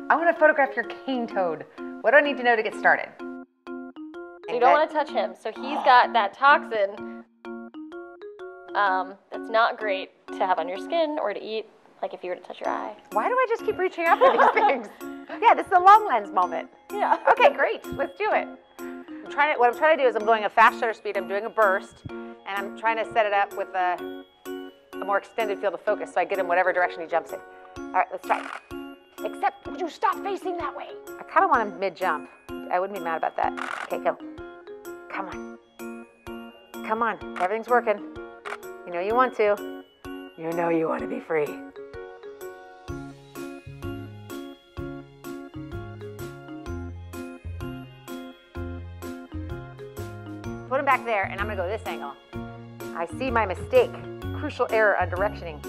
I want to photograph your cane toad. What do I need to know to get started? So you don't want to touch him. So he's got that toxin that's not great to have on your skin or to eat, like if you were to touch your eye. Why do I just keep reaching out for these things? Yeah, this is a long lens moment. Yeah. Okay, great. Let's do it. What I'm trying to do is I'm going a fast shutter speed. I'm doing a burst, and I'm trying to set it up with a more extended field of focus so I get him whatever direction he jumps in. All right, let's try. Except, would you stop facing that way? I kind of want him mid-jump. I wouldn't be mad about that. Okay, go. Come on. Come on. Everything's working. You know you want to. You know you want to be free. Put him back there, and I'm going to go this angle. I see my mistake. Crucial error on directioning.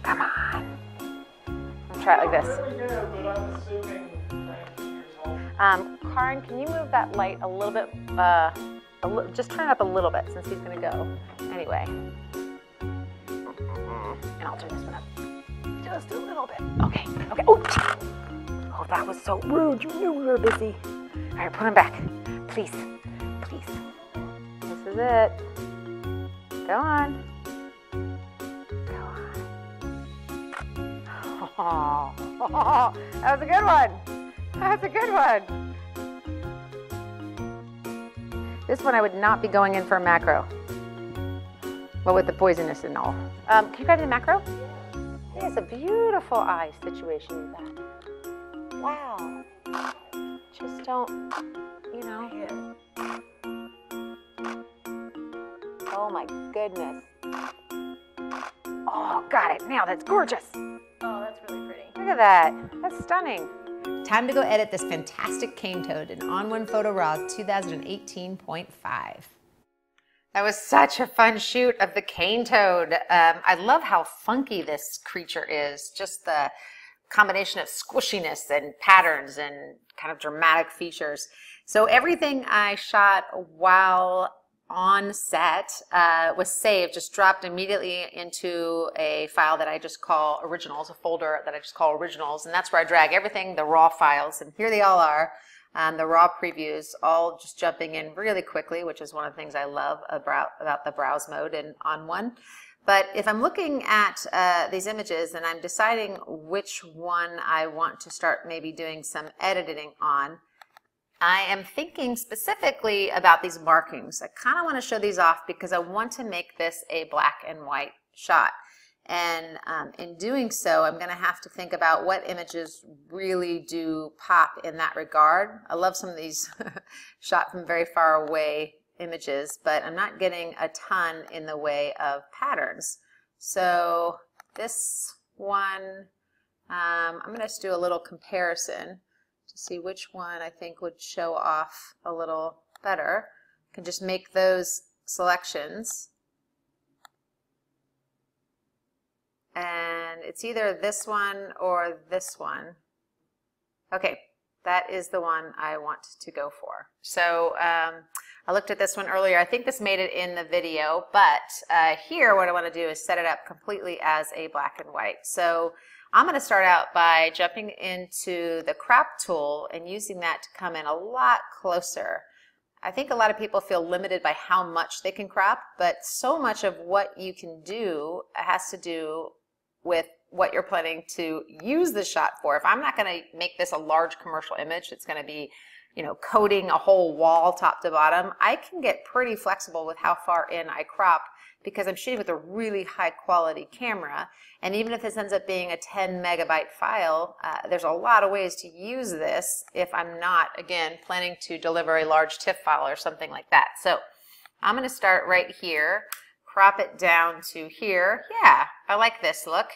Come on. I'll try it like this. Really good, but I'm assuming years old. Karin, can you move that light a little bit? Just turn it up a little bit since he's going to go. Anyway. And I'll turn this one up. Just a little bit. Okay. Okay. Oh, that was so rude. You knew we were busy. All right, put him back. Please. Please. This is it. Go on. Go on. Oh, that was a good one. That's a good one. This one I would not be going in for a macro. Well, with the poisonous and all. Can you grab the macro? Yeah. It's a beautiful eye situation with that. Wow. Just don't, you know. Oh my goodness. Oh, got it. Now that's gorgeous. Oh, that's really pretty. Look at that. That's stunning. Time to go edit this fantastic cane toad in ON1 Photo RAW 2018.5. That was such a fun shoot of the cane toad. I love how funky this creature is. Just the combination of squishiness and patterns and kind of dramatic features. So everything I shot while on set was saved, just dropped immediately into a file that I just call originals, a folder that I just call originals, and that's where I drag everything, the raw files, and here they all are, the raw previews, all just jumping in really quickly, which is one of the things I love about the browse mode in ON1. But if I'm looking at these images and I'm deciding which one I want to start maybe doing some editing on, I am thinking specifically about these markings. I kind of want to show these off because I want to make this a black and white shot. And in doing so, I'm going to have to think about what images really do pop in that regard. I love some of these shot from very far away images, but I'm not getting a ton in the way of patterns. So this one, I'm going to just do a little comparison to see which one I think would show off a little better. I can just make those selections. And it's either this one or this one. Okay, that is the one I want to go for. So I looked at this one earlier. I think this made it in the video, but here what I want to do is set it up completely as a black and white. So I'm going to start out by jumping into the crop tool and using that to come in a lot closer. I think a lot of people feel limited by how much they can crop, but so much of what you can do has to do with what you're planning to use the shot for. If I'm not going to make this a large commercial image, it's going to be, you know, coating a whole wall top to bottom, I can get pretty flexible with how far in I crop because I'm shooting with a really high quality camera. And even if this ends up being a 10 megabyte file, there's a lot of ways to use this if I'm not, again, planning to deliver a large TIFF file or something like that. So I'm going to start right here, crop it down to here. Yeah, I like this look.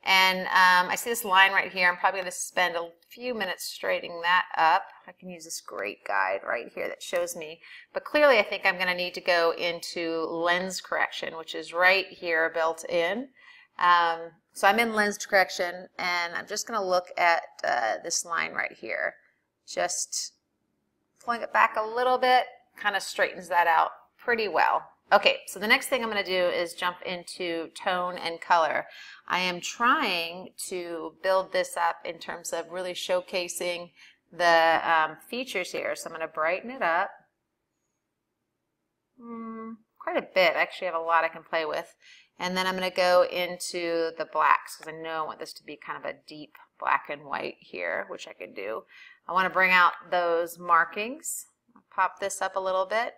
And I see this line right here. I'm probably going to spend a few minutes straightening that up. I can use this great guide right here that shows me. But clearly I think I'm going to need to go into lens correction, which is right here built in. So I'm in lens correction, and I'm just going to look at this line right here. Just pulling it back a little bit kind of straightens that out pretty well. Okay, so the next thing I'm going to do is jump into tone and color. I am trying to build this up in terms of really showcasing the features here. So I'm going to brighten it up quite a bit. I actually have a lot I can play with. And then I'm going to go into the blacks because I know I want this to be kind of a deep black and white here, which I can do. I want to bring out those markings. I'll pop this up a little bit.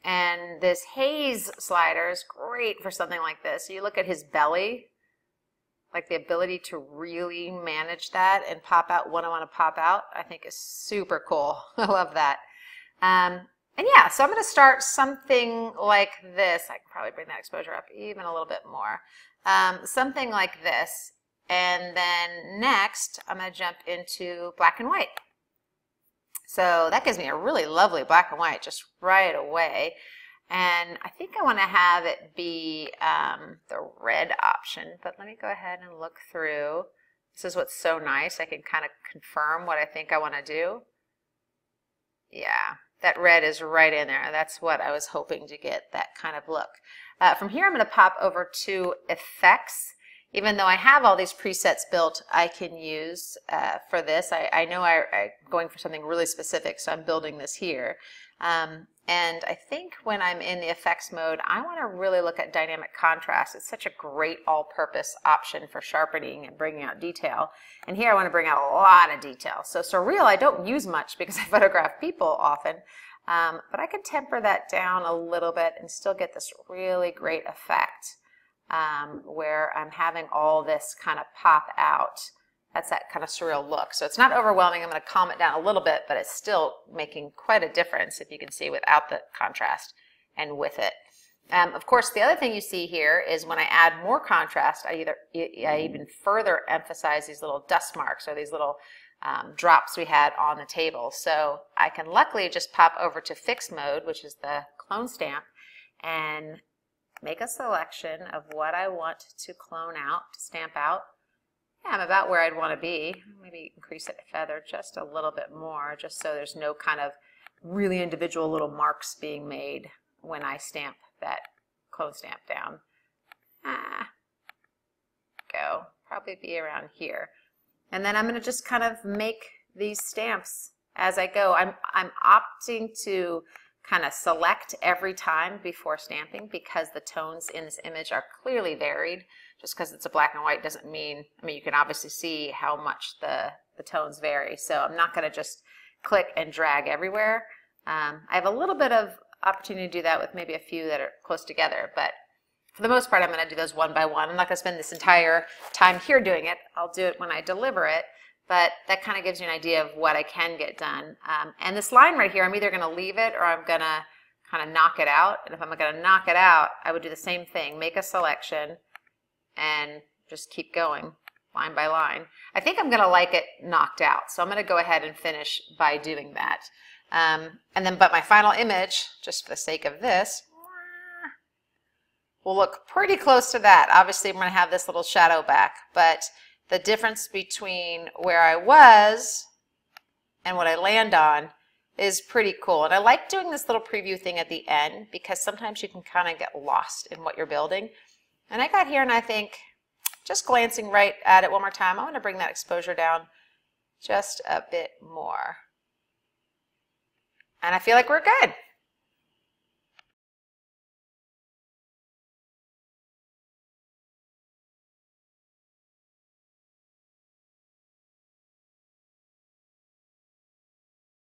And this haze slider is great for something like this. So you look at his belly, like the ability to really manage that and pop out what I want to pop out, I think is super cool. I love that. And yeah, so I'm going to start something like this. I can probably bring that exposure up even a little bit more. Something like this. And then next, I'm going to jump into black and white. So that gives me a really lovely black and white just right away. And I think I want to have it be the red option. But let me go ahead and look through. This is what's so nice. I can kind of confirm what I think I want to do. Yeah, that red is right in there. That's what I was hoping to get, that kind of look. From here, I'm going to pop over to effects. Even though I have all these presets built, I can use for this. I know I'm going for something really specific, so I'm building this here. And I think when I'm in the effects mode, I want to really look at dynamic contrast. It's such a great all-purpose option for sharpening and bringing out detail. And here I want to bring out a lot of detail. So surreal I don't use much because I photograph people often. But I can temper that down a little bit and still get this really great effect. Where I'm having all this kind of pop out. That's that kind of surreal look. So it's not overwhelming. I'm going to calm it down a little bit, but it's still making quite a difference, if you can see, without the contrast and with it. Of course, the other thing you see here is when I add more contrast, I even further emphasize these little dust marks or these little drops we had on the table. So I can luckily just pop over to fixed mode, which is the clone stamp, and make a selection of what I want to clone out, to stamp out. Yeah, I'm about where I'd want to be. Maybe increase that feather just a little bit more, just so there's no kind of really individual little marks being made when I stamp that clone stamp down. Go. Probably be around here. And then I'm going to just kind of make these stamps as I go. I'm opting to kind of select every time before stamping because the tones in this image are clearly varied. Just because it's a black and white doesn't mean, you can obviously see how much the tones vary. So I'm not going to just click and drag everywhere. I have a little bit of opportunity to do that with maybe a few that are close together, but for the most part I'm going to do those one by one. I'm not going to spend this entire time here doing it. I'll do it when I deliver it. But that kind of gives you an idea of what I can get done. And this line right here, I'm either going to leave it or I'm going to kind of knock it out. And if I'm going to knock it out, I would do the same thing. Make a selection and just keep going line by line. I think I'm going to like it knocked out. So I'm going to go ahead and finish by doing that. But my final image, just for the sake of this, will look pretty close to that. Obviously, I'm going to have this little shadow back, but the difference between where I was and what I land on is pretty cool. And I like doing this little preview thing at the end because sometimes you can kind of get lost in what you're building. And I got here and I think, just glancing right at it one more time, I want to bring that exposure down just a bit more. And I feel like we're good.